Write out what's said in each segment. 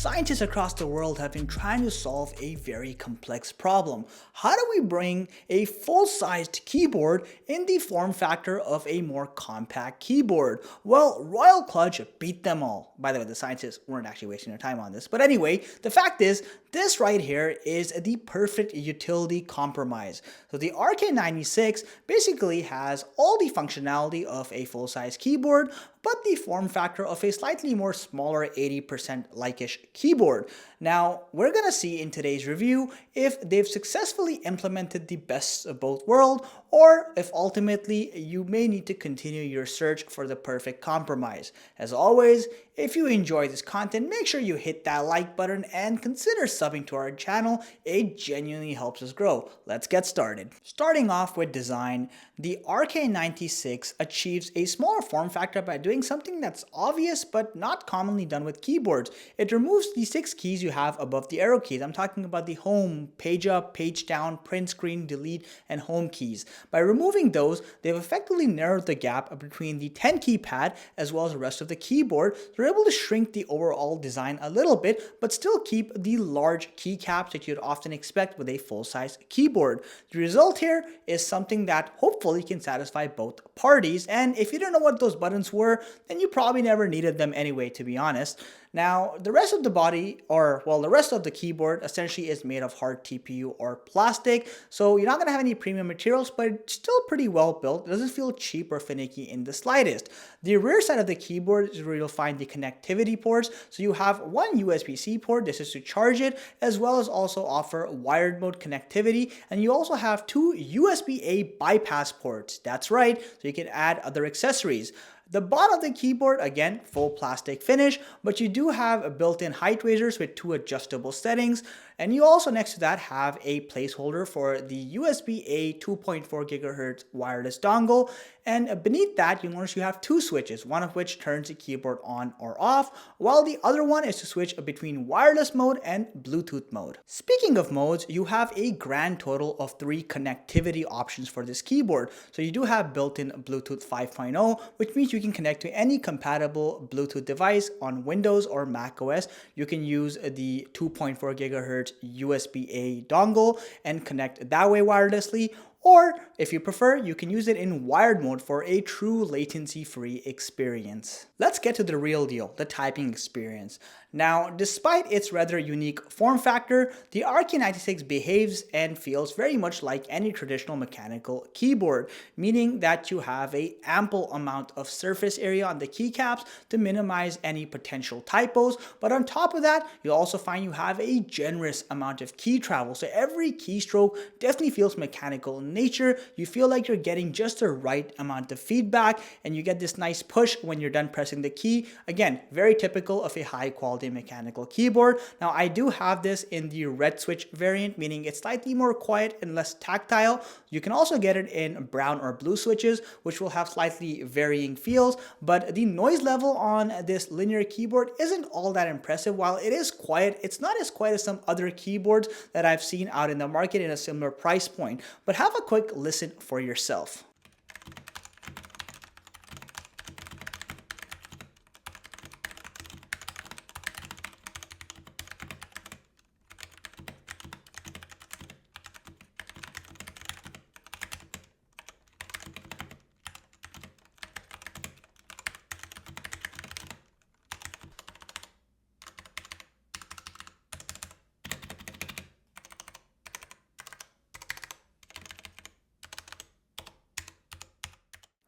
Scientists across the world have been trying to solve a very complex problem. How do we bring a full-sized keyboard in the form factor of a more compact keyboard? Well, Royal Kludge beat them all. By the way, the scientists weren't actually wasting their time on this. But anyway, the fact is, this right here is the perfect utility compromise. So the RK96 basically has all the functionality of a full-size keyboard, but the form factor of a slightly more smaller 80% like-ish keyboard. Now, we're gonna see in today's review if they've successfully implemented the best of both worlds, or if ultimately you may need to continue your search for the perfect compromise. As always, if you enjoy this content, make sure you hit that like button and consider subbing to our channel. It genuinely helps us grow. Let's get started. Starting off with design, the RK96 achieves a smaller form factor by doing something that's obvious but not commonly done with keyboards. It removes the 6 keys you have above the arrow keys. I'm talking about the home, page up, page down, print screen, delete, and home keys. By removing those, they've effectively narrowed the gap between the 10 keypad as well as the rest of the keyboard. They're able to shrink the overall design a little bit, but still keep the large keycaps that you'd often expect with a full-size keyboard. The result here is something that hopefully can satisfy both parties, and if you don't know what those buttons were, then you probably never needed them anyway, to be honest. Now, the rest of the body, the rest of the keyboard essentially is made of hard TPU or plastic, so you're not going to have any premium materials, but it's still pretty well built. It doesn't feel cheap or finicky in the slightest. The rear side of the keyboard is where you'll find the connectivity ports, so you have one USB-C port, this is to charge it, as well as also offer wired mode connectivity, and you also have 2 USB-A bypass ports. That's right, so you can add other accessories. The bottom of the keyboard, again, full plastic finish, but you do have built-in height raisers with 2 adjustable settings. And you also next to that have a placeholder for the USB-A 2.4 GHz wireless dongle. And beneath that, you'll notice you have 2 switches, one of which turns the keyboard on or off, while the other one is to switch between wireless mode and Bluetooth mode. Speaking of modes, you have a grand total of 3 connectivity options for this keyboard. So you do have built-in Bluetooth 5.0, which means you can connect to any compatible Bluetooth device on Windows or Mac OS. You can use the 2.4 GHz USB-A dongle and connect that way wirelessly, or if you prefer, you can use it in wired mode for a true latency-free experience. Let's get to the real deal, the typing experience. Now, despite its rather unique form factor, the RK96 behaves and feels very much like any traditional mechanical keyboard, meaning that you have an ample amount of surface area on the keycaps to minimize any potential typos, but on top of that, you'll also find you have a generous amount of key travel, so every keystroke definitely feels mechanical in nature. You feel like you're getting just the right amount of feedback, and you get this nice push when you're done pressing the key. Again, very typical of a high quality mechanical keyboard. Now, I do have this in the red switch variant, meaning it's slightly more quiet and less tactile. You can also get it in brown or blue switches, which will have slightly varying feels, but the noise level on this linear keyboard isn't all that impressive. While it is quiet, it's not as quiet as some other keyboards that I've seen out in the market in a similar price point. But have a quick listen for yourself.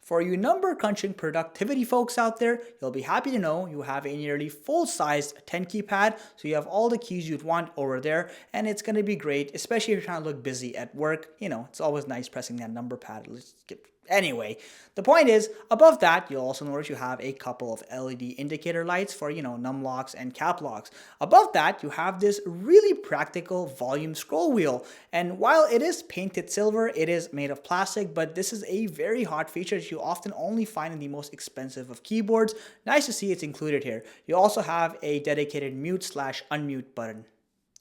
For you number crunching productivity folks out there, you'll be happy to know you have a nearly full-sized 10 keypad, so you have all the keys you'd want over there, and it's going to be great, especially if you're trying to look busy at work. You know, it's always nice pressing that number pad. Anyway, the point is, above that, you'll also notice you have a couple of LED indicator lights for, num locks and cap locks. Above that, you have this really practical volume scroll wheel. And while it is painted silver, it is made of plastic, but this is a very hot feature that you often only find in the most expensive of keyboards. Nice to see it's included here. You also have a dedicated mute/unmute button.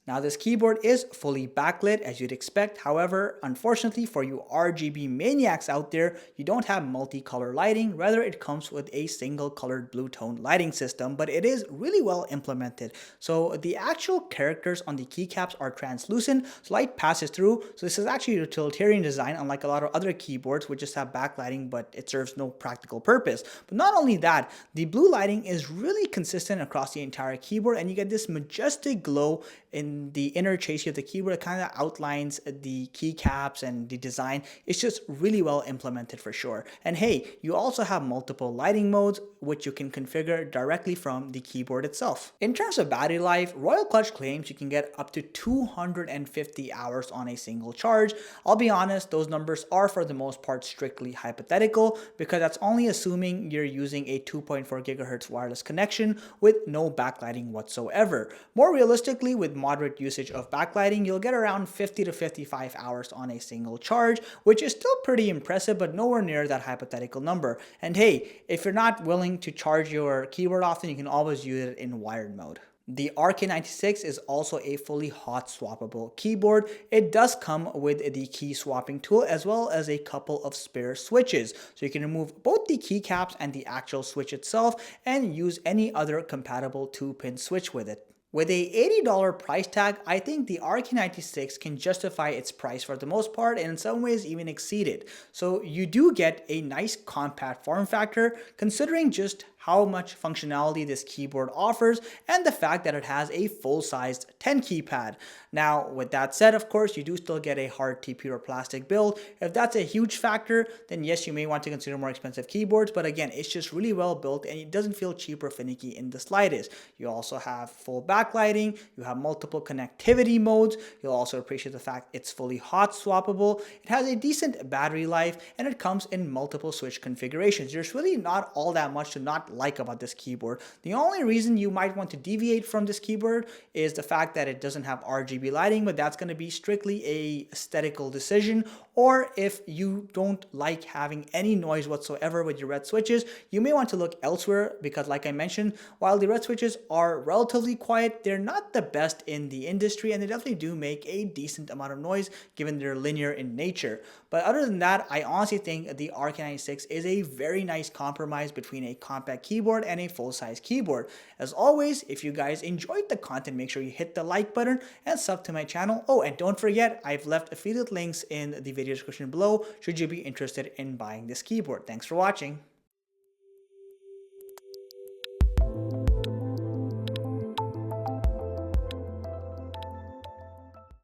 Now this keyboard is fully backlit as you'd expect. However, unfortunately for you RGB maniacs out there, you don't have multicolor lighting. Rather, it comes with a single colored blue tone lighting system, but it is really well implemented. So the actual characters on the keycaps are translucent, so light passes through. So this is actually a utilitarian design, unlike a lot of other keyboards which just have backlighting, but it serves no practical purpose. But not only that, the blue lighting is really consistent across the entire keyboard, and you get this majestic glow in the inner chassis of the keyboard. It kind of outlines the keycaps and the design. It's just really well implemented for sure. And hey, you also have multiple lighting modes which you can configure directly from the keyboard itself. In terms of battery life, Royal Kludge claims you can get up to 250 hours on a single charge. I'll be honest, those numbers are for the most part strictly hypothetical, because that's only assuming you're using a 2.4 gigahertz wireless connection with no backlighting whatsoever. More realistically, with moderate usage of backlighting, you'll get around 50 to 55 hours on a single charge, which is still pretty impressive, but nowhere near that hypothetical number. And hey, if you're not willing to charge your keyboard often, you can always use it in wired mode. The RK96 is also a fully hot swappable keyboard. It does come with the key swapping tool as well as a couple of spare switches. So you can remove both the keycaps and the actual switch itself and use any other compatible 2-pin switch with it. With a $80 price tag, I think the RK96 can justify its price for the most part, and in some ways even exceed it. So you do get a nice compact form factor considering just how much functionality this keyboard offers and the fact that it has a full-sized 10 keypad. Now, with that said, of course, you do still get a hard TP or plastic build. If that's a huge factor, then yes, you may want to consider more expensive keyboards, but again, it's just really well built and it doesn't feel cheap or finicky in the slightest. You also have full backlighting, you have multiple connectivity modes, you'll also appreciate the fact it's fully hot swappable, it has a decent battery life, and it comes in multiple switch configurations. There's really not all that much to not like about this keyboard. The only reason you might want to deviate from this keyboard is the fact that it doesn't have RGB lighting, but that's going to be strictly a aesthetical decision. Or if you don't like having any noise whatsoever with your red switches, you may want to look elsewhere, because like I mentioned, while the red switches are relatively quiet, they're not the best in the industry, and they definitely do make a decent amount of noise given they're linear in nature. But other than that, I honestly think the RK96 is a very nice compromise between a compact keyboard and a full-size keyboard. As always, if you guys enjoyed the content, make sure you hit the like button and sub to my channel. Oh, and don't forget, I've left affiliate links in the video description below should you be interested in buying this keyboard. Thanks for watching.